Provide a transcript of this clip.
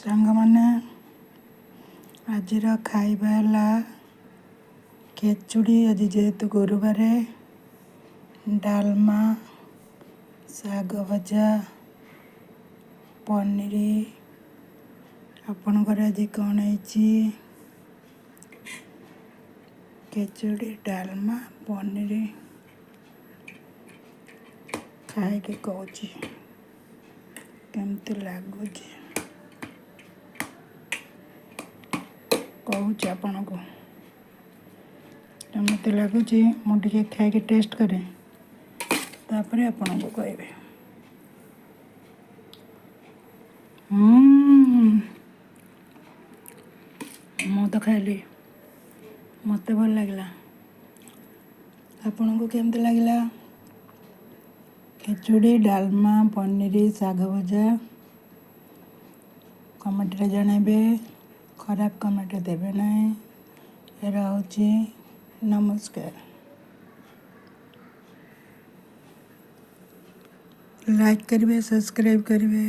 ସାଙ୍ଗମାନେ ଆଜିର ଖାଇବା ହେଲା ଖେଚୁଡ଼ି। ଆଜି ଯେହେତୁ ଗୁରୁବାର, ଡାଲମା, ଶାଗ ଭଜା, ପନିର। ଆପଣଙ୍କର ଆଜି କ'ଣ ହେଇଛି? ଖେଚୁଡ଼ି, ଡାଲମା, ପନିର। ଖାଇକି କହୁଛି କେମିତି ଲାଗୁଛି, କହୁଛି ଆପଣଙ୍କୁ କେମିତି ଲାଗୁଛି। ମୁଁ ଟିକେ ଖାଇକି ଟେଷ୍ଟ କରେ, ତାପରେ ଆପଣଙ୍କୁ କହିବେ। ମୁଁ ତ ଖାଇଲି, ମୋତେ ଭଲ ଲାଗିଲା। ଆପଣଙ୍କୁ କେମିତି ଲାଗିଲା? ଖେଚୁଡ଼ି, ଡାଲମା, ପନିର, ଶାଗ ଭଜା କମେଣ୍ଟରେ ଜଣାଇବେ। ଖରାପ କମେଣ୍ଟ ଦେବେ ନାହିଁ। ରହୁଛି, ନମସ୍କାର। ଲାଇକ୍ କରିବେ, ସବସ୍କ୍ରାଇବ୍ କରିବେ।